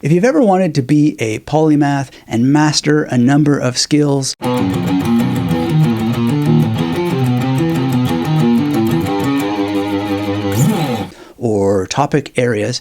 If you've ever wanted to be a polymath and master a number of skills, or topic areas,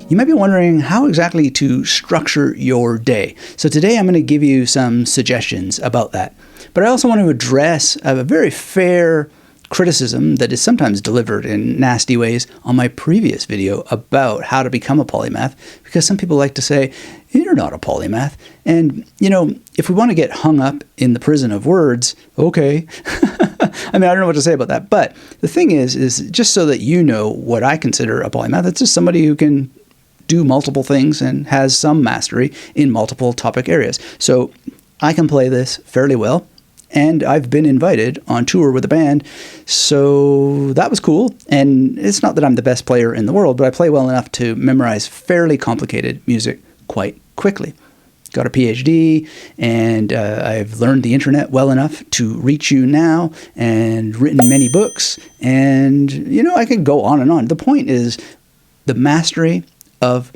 you might be wondering how exactly to structure your day. So today I'm going to give you some suggestions about that. But I also want to address a very fair criticism that is sometimes delivered in nasty ways on my previous video about how to become a polymath, because some people like to say, you're not a polymath. And, you know, if we want to get hung up in the prison of words, okay. I mean, I don't know what to say about that. But the thing is just so that you know what I consider a polymath, it's just somebody who can do multiple things and has some mastery in multiple topic areas. So I can play this fairly well. And I've been invited on tour with a band, so that was cool. And it's not that I'm the best player in the world, but I play well enough to memorize fairly complicated music quite quickly. Got a PhD, and I've learned the internet well enough to reach you now, and written many books. And, you know, I could go on and on. The point is the mastery of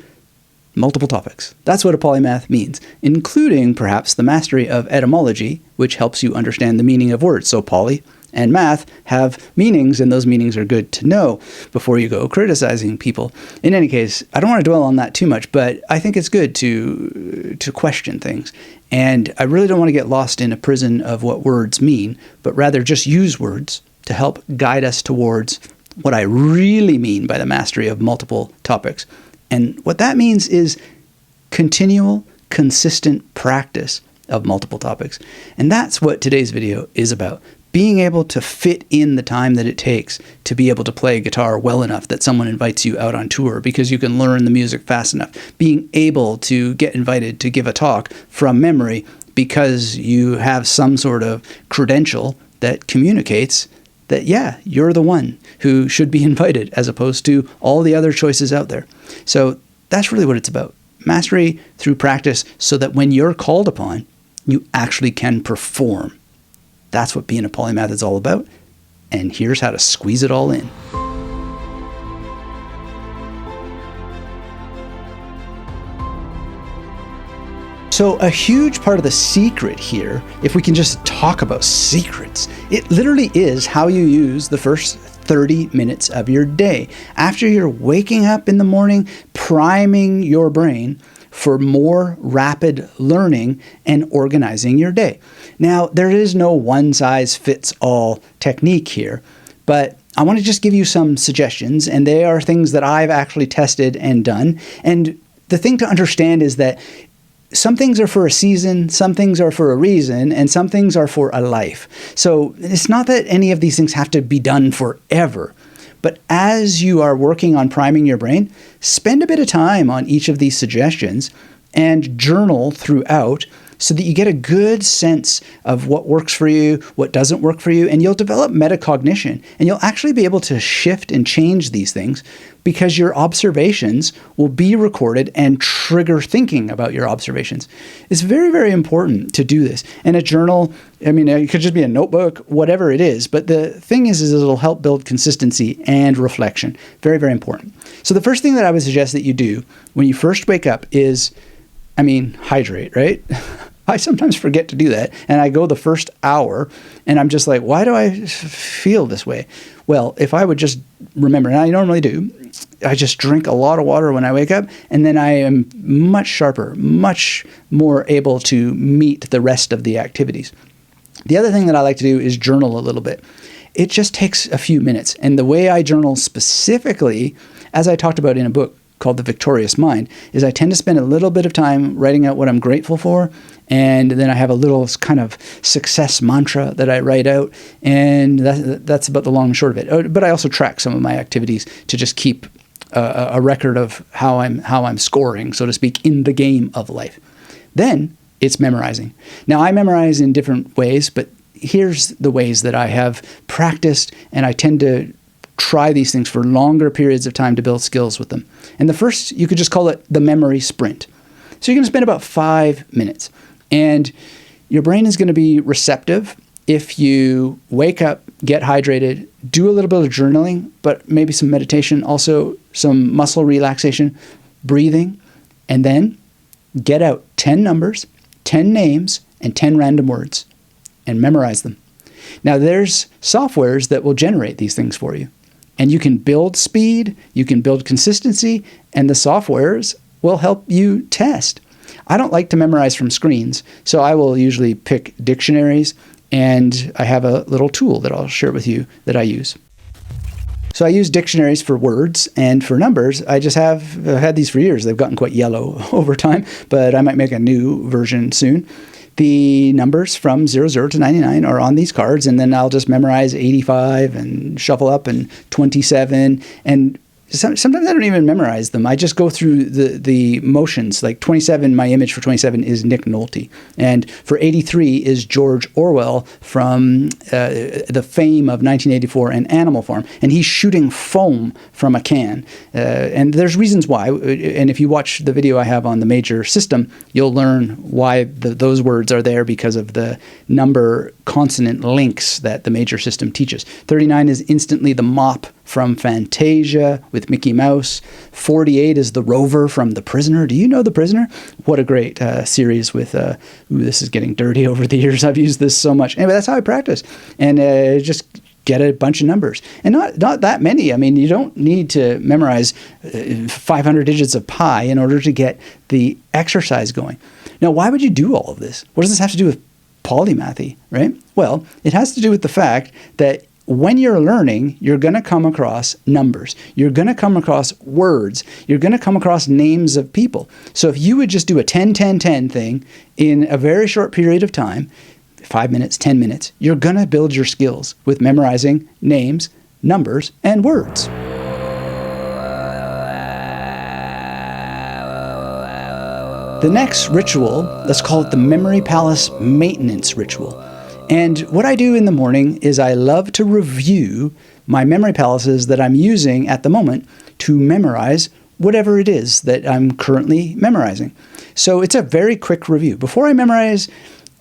multiple topics. That's what a polymath means, including perhaps the mastery of etymology, which helps you understand the meaning of words. So poly and math have meanings, and those meanings are good to know before you go criticizing people. In any case, I don't want to dwell on that too much, but I think it's good to question things. And I really don't want to get lost in a prison of what words mean, but rather just use words to help guide us towards what I really mean by the mastery of multiple topics. And what that means is continual, consistent practice of multiple topics. And that's what today's video is about. Being able to fit in the time that it takes to be able to play guitar well enough that someone invites you out on tour because you can learn the music fast enough. Being able to get invited to give a talk from memory because you have some sort of credential that communicates that, yeah, you're the one who should be invited as opposed to all the other choices out there. So that's really what it's about. Mastery through practice so that when you're called upon, you actually can perform. That's what being a polymath is all about. And here's how to squeeze it all in. So a huge part of the secret here, if we can just talk about secrets, it literally is how you use the first 30 minutes of your day. After you're waking up in the morning, priming your brain for more rapid learning and organizing your day. Now, there is no one-size-fits-all technique here, but I want to just give you some suggestions, and they are things that I've actually tested and done. And the thing to understand is that some things are for a season, some things are for a reason, and some things are for a life. So it's not that any of these things have to be done forever. But as you are working on priming your brain, spend a bit of time on each of these suggestions and journal throughout so that you get a good sense of what works for you, what doesn't work for you, and you'll develop metacognition. And you'll actually be able to shift and change these things because your observations will be recorded and trigger thinking about your observations. It's very, very important to do this. And a journal, I mean, it could just be a notebook, whatever it is. But the thing is it'll help build consistency and reflection. Very, very important. So the first thing that I would suggest that you do when you first wake up is, hydrate, right? I sometimes forget to do that. And I go the first hour and I'm just like, why do I feel this way? Well, if I would just remember, and I normally do, I just drink a lot of water when I wake up, and then I am much sharper, much more able to meet the rest of the activities. The other thing that I like to do is journal a little bit. It just takes a few minutes. And the way I journal specifically, as I talked about in a book called The Victorious Mind, is I tend to spend a little bit of time writing out what I'm grateful for, and then I have a little kind of success mantra that I write out, and that's about the long and short of it. But I also track some of my activities to just keep a record of how I'm scoring, so to speak, in the game of life. Then it's memorizing. Now, I memorize in different ways, but here's the ways that I have practiced, and I tend to try these things for longer periods of time to build skills with them. And the first, you could just call it the memory sprint. So you're going to spend about 5 minutes. And your brain is going to be receptive if you wake up, get hydrated, do a little bit of journaling, but maybe some meditation, also some muscle relaxation. breathing, and then get out 10 numbers, 10 names, and 10 random words, and memorize them. Now, there's softwares that will generate these things for you. And you can build speed, you can build consistency, and the softwares will help you test. I don't like to memorize from screens, so I will usually pick dictionaries, and I have a little tool that I'll share with you that I use. So I use dictionaries for words, and for numbers, I've had these for years. They've gotten quite yellow over time, but I might make a new version soon. The numbers from 00 to 99 are on these cards, and then I'll just memorize 85 and shuffle up and 27, and sometimes I don't even memorize them. I just go through the motions. Like 27, my image for 27 is Nick Nolte. And for 83 is George Orwell from the fame of 1984 and Animal Farm. And he's shooting foam from a can. And there's reasons why. And if you watch the video I have on the major system, you'll learn why those words are there because of the number consonant links that the major system teaches. 39 is instantly the mop from Fantasia with Mickey Mouse. 48 is the rover from The Prisoner. Do you know The Prisoner? What a great series with, this is getting dirty over the years. I've used this so much. Anyway, that's how I practice. And just get a bunch of numbers. And not that many. I mean, you don't need to memorize 500 digits of pi in order to get the exercise going. Now, why would you do all of this? What does this have to do with polymathy, right? Well, it has to do with the fact that when you're learning, you're going to come across numbers. You're going to come across words. You're going to come across names of people. So if you would just do a 10-10-10 thing in a very short period of time, 5 minutes, 10 minutes, you're going to build your skills with memorizing names, numbers, and words. The next ritual, let's call it the Memory Palace Maintenance Ritual. And what I do in the morning is I love to review my memory palaces that I'm using at the moment to memorize whatever it is that I'm currently memorizing. So it's a very quick review. Before I memorize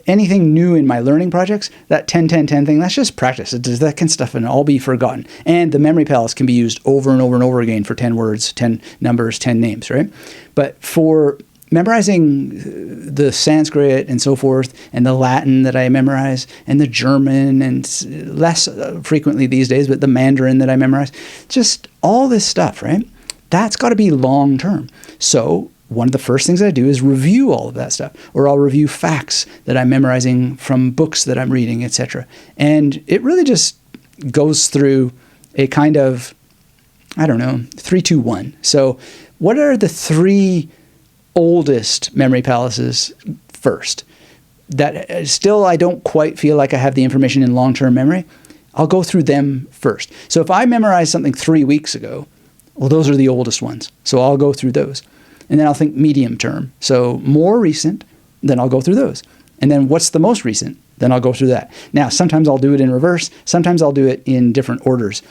anything new in my learning projects, that 10-10-10 thing, that's just practice. That kind of stuff and all be forgotten. And the memory palace can be used over and over and over again for 10 words, 10 numbers, 10 names, right? But for memorizing the Sanskrit and so forth, and the Latin that I memorize, and the German, and less frequently these days, but the Mandarin that I memorize, just all this stuff, right? That's got to be long term. So one of the first things I do is review all of that stuff, or I'll review facts that I'm memorizing from books that I'm reading, etc. And it really just goes through a kind of, 3-2-1. So what are the three oldest memory palaces first that still I don't quite feel like I have the information in long-term memory? I'll go through them first. So if I memorized something 3 weeks ago, well, those are the oldest ones. So I'll go through those. And then I'll think medium term. So more recent, then I'll go through those. And then what's the most recent? Then I'll go through that. Now, sometimes I'll do it in reverse. Sometimes I'll do it in different orders.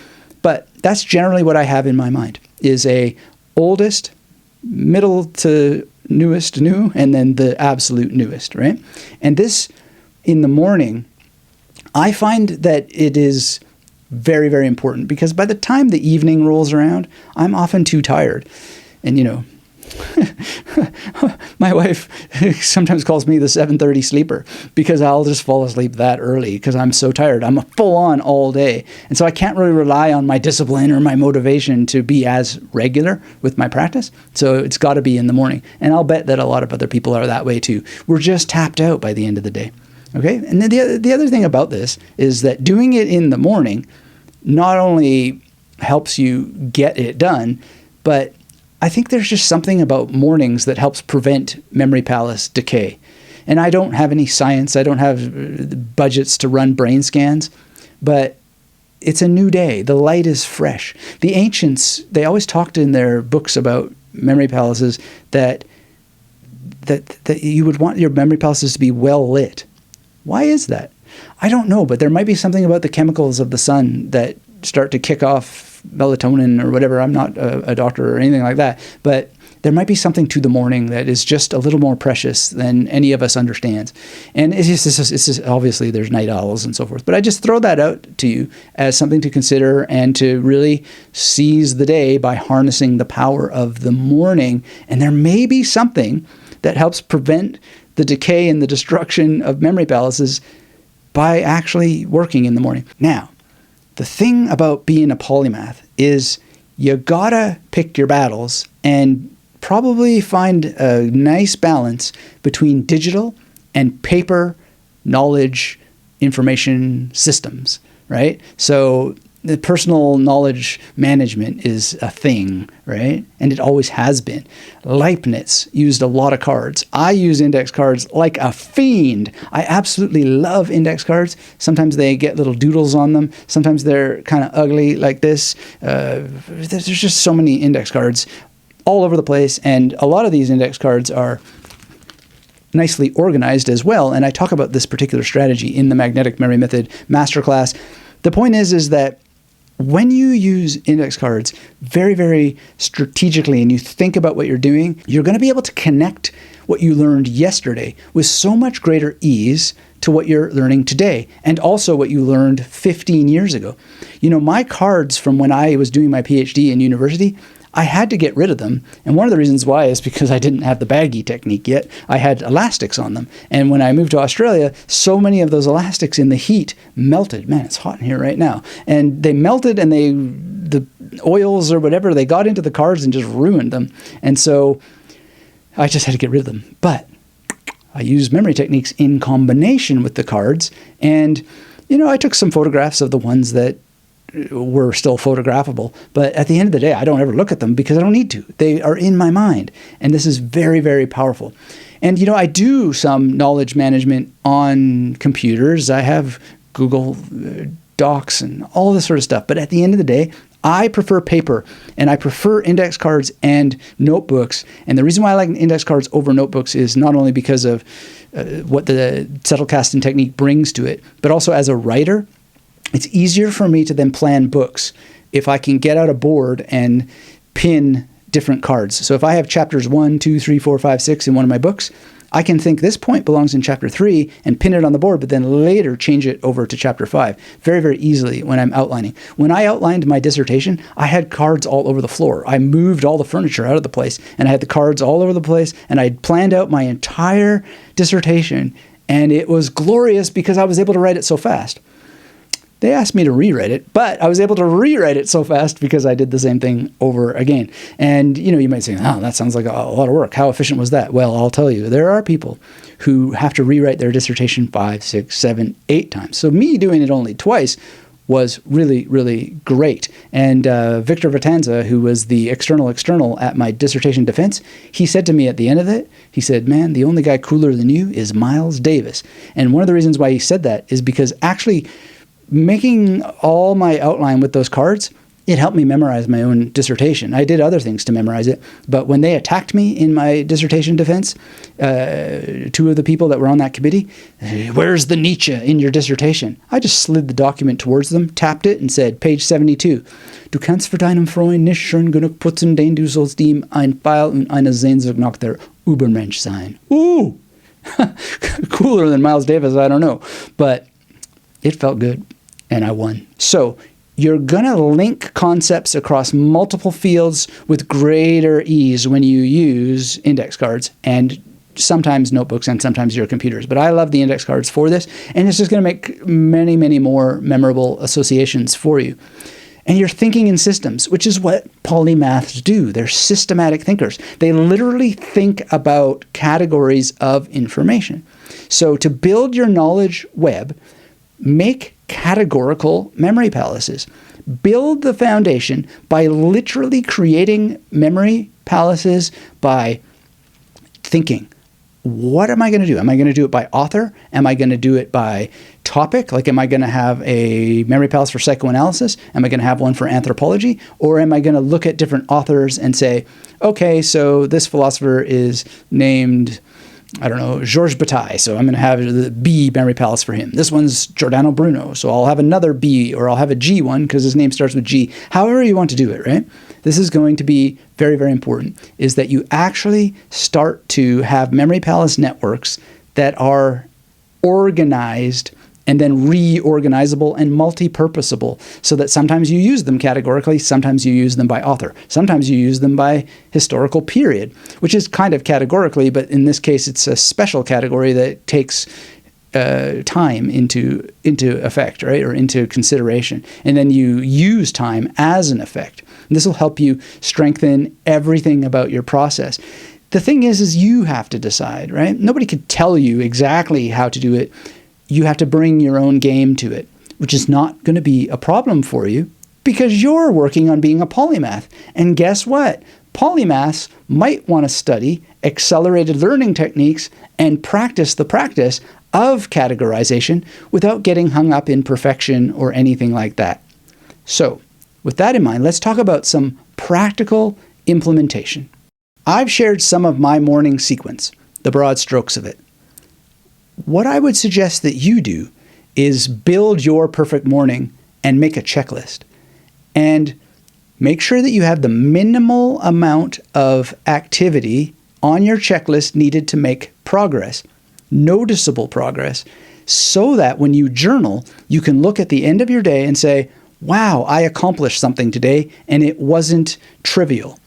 But that's generally what I have in my mind, is a oldest, middle to newest new, and then the absolute newest, right? And this, in the morning, I find that it is very, very important, because by the time the evening rolls around, I'm often too tired. And, my wife sometimes calls me the 7:30 sleeper, because I'll just fall asleep that early because I'm so tired. I'm full on all day. And so I can't really rely on my discipline or my motivation to be as regular with my practice. So it's got to be in the morning. And I'll bet that a lot of other people are that way too. We're just tapped out by the end of the day. Okay? And then the other thing about this is that doing it in the morning not only helps you get it done, but I think there's just something about mornings that helps prevent memory palace decay. And I don't have any science. I don't have budgets to run brain scans, but it's a new day. The light is fresh. The ancients, they always talked in their books about memory palaces that you would want your memory palaces to be well lit. Why is that? I don't know, but there might be something about the chemicals of the sun that start to kick off melatonin or whatever. I'm not a doctor or anything like that, but there might be something to the morning that is just a little more precious than any of us understands. And it's just obviously there's night owls and so forth, but I just throw that out to you as something to consider and to really seize the day by harnessing the power of the morning. And there may be something that helps prevent the decay and the destruction of memory palaces by actually working in the morning. Now, the thing about being a polymath is you gotta pick your battles and probably find a nice balance between digital and paper knowledge information systems, right? So the personal knowledge management is a thing, right? And it always has been. Leibniz used a lot of cards. I use index cards like a fiend. I absolutely love index cards. Sometimes they get little doodles on them. Sometimes they're kind of ugly like this. There's just so many index cards all over the place. And a lot of these index cards are nicely organized as well. And I talk about this particular strategy in the Magnetic Memory Method Masterclass. The point is that when you use index cards very, very strategically and you think about what you're doing, you're going to be able to connect what you learned yesterday with so much greater ease to what you're learning today and also what you learned 15 years ago. You know, my cards from when I was doing my PhD in university, I had to get rid of them. And one of the reasons why is because I didn't have the baggy technique yet. I had elastics on them. And when I moved to Australia, so many of those elastics in the heat melted. Man, it's hot in here right now. And they melted and the oils or whatever, they got into the cards and just ruined them. And so I just had to get rid of them. But I used memory techniques in combination with the cards. And, you know, I took some photographs of the ones that were still photographable. But at the end of the day, I don't ever look at them because I don't need to. They are in my mind. And this is very, very powerful. And, you know, I do some knowledge management on computers. I have Google Docs and all this sort of stuff. But at the end of the day, I prefer paper and I prefer index cards and notebooks. And the reason why I like index cards over notebooks is not only because of what the Zettelkasten technique brings to it, but also as a writer, it's easier for me to then plan books if I can get out a board and pin different cards. So if I have chapters 1, 2, 3, 4, 5, 6 in one of my books, I can think this point belongs in chapter 3 and pin it on the board, but then later change it over to chapter 5 very, very easily when I'm outlining. When I outlined my dissertation, I had cards all over the floor. I moved all the furniture out of the place and I had the cards all over the place and I planned out my entire dissertation and it was glorious because I was able to write it so fast. They asked me to rewrite it, but I was able to rewrite it so fast because I did the same thing over again. And, you know, you might say, oh, that sounds like a lot of work. How efficient was that? Well, I'll tell you, there are people who have to rewrite their dissertation 5, 6, 7, 8 times. So me doing it only twice was really, really great. And Victor Vitanza, who was the external at my dissertation defense, he said to me at the end of it, he said, man, the only guy cooler than you is Miles Davis. And one of the reasons why he said that is because actually making all my outline with those cards, it helped me memorize my own dissertation. I did other things to memorize it, but when they attacked me in my dissertation defense, 2 of the people that were on that committee, where's the Nietzsche in your dissertation? I just slid the document towards them, tapped it, and said, page 72. Du kannst für deinen Freund nicht schön genug putzen, denn du sollst ihm ein Pfeil und eine Sehnsucht nach der Übermensch sein. Ooh! Cooler than Miles Davis, I don't know. But it felt good. And I won. So you're going to link concepts across multiple fields with greater ease when you use index cards and sometimes notebooks and sometimes your computers. But I love the index cards for this. And it's just going to make many, many more memorable associations for you. And you're thinking in systems, which is what polymaths do. They're systematic thinkers. They literally think about categories of information. So to build your knowledge web, make categorical memory palaces. Build the foundation by literally creating memory palaces by thinking, what am I going to do? Am I going to do it by author? Am I going to do it by topic? Like, am I going to have a memory palace for psychoanalysis? Am I going to have one for anthropology? Or am I going to look at different authors and say, okay, so this philosopher is named I don't know, Georges Bataille, so I'm going to have the B memory palace for him. This one's Giordano Bruno, so I'll have another B, or I'll have a G one because his name starts with G. However you want to do it, right? This is going to be very, very important, is that you actually start to have memory palace networks that are organized and then reorganizable and multi-purposable, so that sometimes you use them categorically, sometimes you use them by author, sometimes you use them by historical period, which is kind of categorically, but in this case it's a special category that takes time into effect, right, or into consideration, and then you use time as an effect. And this will help you strengthen everything about your process. The thing is you have to decide, right? Nobody could tell you exactly how to do it. You have to bring your own game to it, which is not going to be a problem for you because you're working on being a polymath. And guess what? Polymaths might want to study accelerated learning techniques and practice the practice of categorization without getting hung up in perfection or anything like that. So, with that in mind, let's talk about some practical implementation. I've shared some of my morning sequence, the broad strokes of it. What I would suggest that you do is build your perfect morning and make a checklist. And make sure that you have the minimal amount of activity on your checklist needed to make progress, noticeable progress, so that when you journal, you can look at the end of your day and say, wow, I accomplished something today and it wasn't trivial.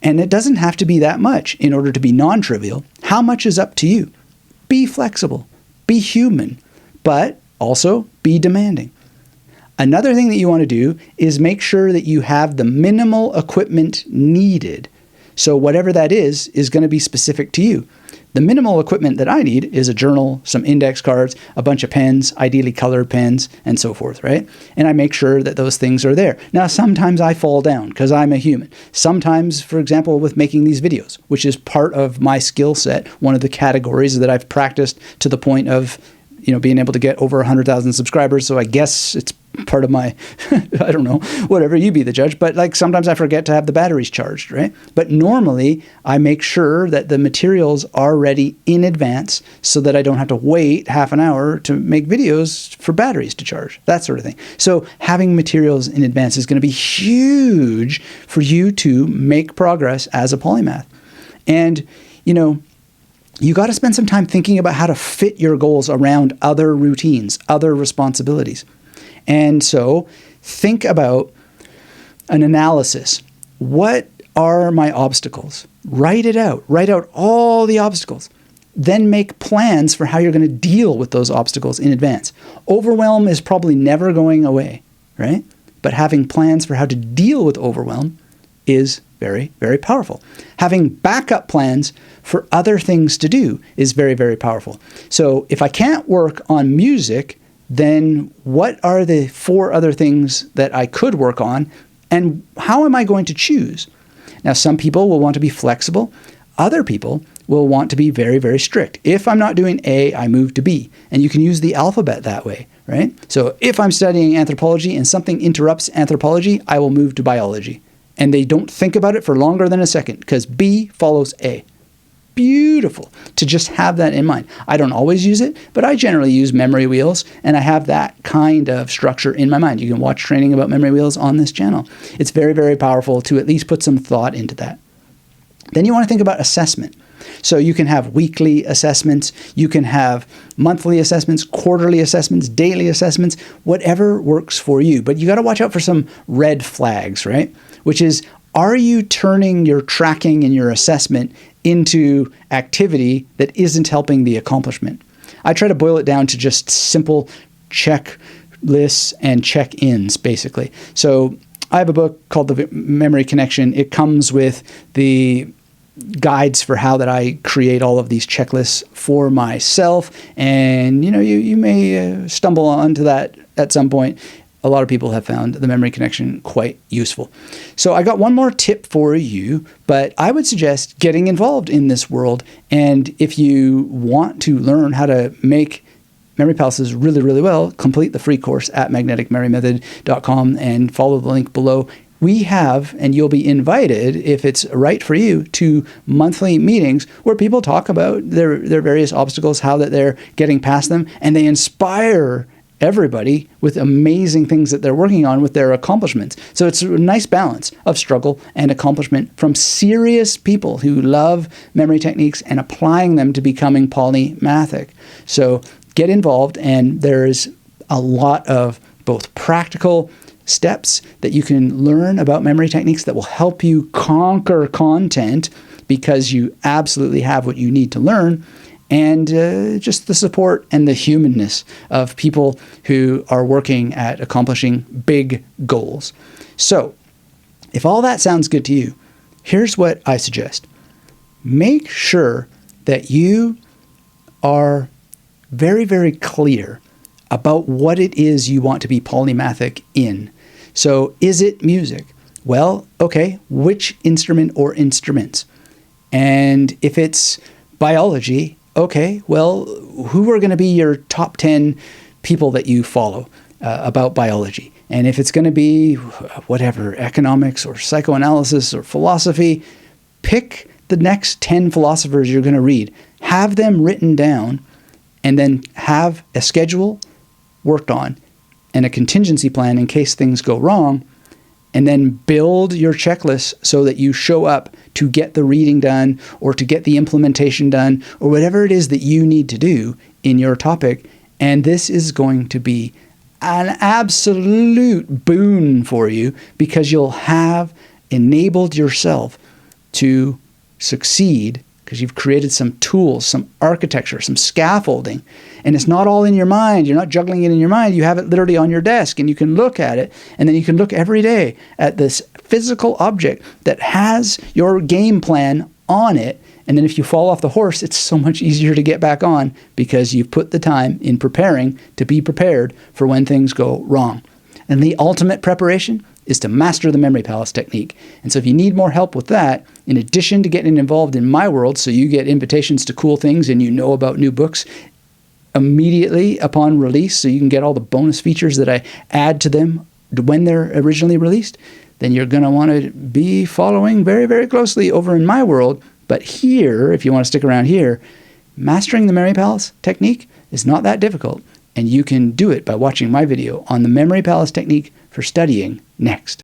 And it doesn't have to be that much in order to be non-trivial. How much is up to you? Be flexible, be human, but also be demanding. Another thing that you want to do is make sure that you have the minimal equipment needed. So whatever that is going to be specific to you. The minimal equipment that I need is a journal, some index cards, a bunch of pens, ideally colored pens, and so forth, right? And I make sure that those things are there. Now, sometimes I fall down because I'm a human. Sometimes, for example, with making these videos, which is part of my skill set, one of the categories that I've practiced to the point of, being able to get over 100,000 subscribers. So I guess it's part of my, I don't know, whatever, you be the judge. But like sometimes I forget to have the batteries charged, right? But normally I make sure that the materials are ready in advance so that I don't have to wait half an hour to make videos for batteries to charge, that sort of thing. So having materials in advance is going to be huge for you to make progress as a polymath. And, you got to spend some time thinking about how to fit your goals around other routines, other responsibilities. And so think about an analysis. What are my obstacles? Write it out. Write out all the obstacles. Then make plans for how you're going to deal with those obstacles in advance. Overwhelm is probably never going away, right? But having plans for how to deal with overwhelm is very, very powerful. Having backup plans for other things to do is very, very powerful. So if I can't work on music, then what are the 4 other things that I could work on, and how am I going to choose? Now, some people will want to be flexible. Other people will want to be very, very strict. If I'm not doing A, I move to B. And you can use the alphabet that way, right? So if I'm studying anthropology and something interrupts anthropology, I will move to biology. And they don't think about it for longer than a second because B follows A. Beautiful to just have that in mind. I don't always use it, but I generally use memory wheels, and I have that kind of structure in my mind. You can watch training about memory wheels on this channel. It's very, very powerful to at least put some thought into that. Then you want to think about assessment. So you can have weekly assessments, you can have monthly assessments, quarterly assessments, daily assessments, whatever works for you. But you got to watch out for some red flags, right? Which is, are you turning your tracking and your assessment into activity that isn't helping the accomplishment? I try to boil it down to just simple checklists and check-ins, basically. So I have a book called The Memory Connection. It comes with the guides for how that I create all of these checklists for myself. And, you may stumble onto that at some point. A lot of people have found the memory connection quite useful. So I got one more tip for you, but I would suggest getting involved in this world. And if you want to learn how to make memory palaces really, really well, complete the free course at magneticmemorymethod.com and follow the link below. we have, and you'll be invited, if it's right for you, to monthly meetings where people talk about their various obstacles, how that they're getting past them, and they inspire everybody with amazing things that they're working on with their accomplishments. So it's a nice balance of struggle and accomplishment from serious people who love memory techniques and applying them to becoming polymathic. So get involved, and there's a lot of both practical steps that you can learn about memory techniques that will help you conquer content because you absolutely have what you need to learn, and just the support and the humanness of people who are working at accomplishing big goals. So if all that sounds good to you, here's what I suggest. Make sure that you are very, very clear about what it is you want to be polymathic in. So is it music? Well, okay, which instrument or instruments? And if it's biology, okay, well, who are going to be your top 10 people that you follow about biology? And if it's going to be whatever, economics or psychoanalysis or philosophy, pick the next 10 philosophers you're going to read. Have them written down, and then have a schedule worked on and a contingency plan in case things go wrong, and then build your checklist so that you show up to get the reading done or to get the implementation done or whatever it is that you need to do in your topic. And this is going to be an absolute boon for you because you'll have enabled yourself to succeed because you've created some tools, some architecture, some scaffolding. And it's not all in your mind. You're not juggling it in your mind. You have it literally on your desk, and you can look at it. And then you can look every day at this physical object that has your game plan on it. And then if you fall off the horse, it's so much easier to get back on because you've put the time in preparing to be prepared for when things go wrong. And the ultimate preparation is to master the memory palace technique. And so if you need more help with that, in addition to getting involved in my world, so you get invitations to cool things and you know about new books immediately upon release, so you can get all the bonus features that I add to them when they're originally released, then you're going to want to be following very, very closely over in my world. But here, if you want to stick around here, mastering the memory palace technique is not that difficult. And you can do it by watching my video on the memory palace technique for studying next.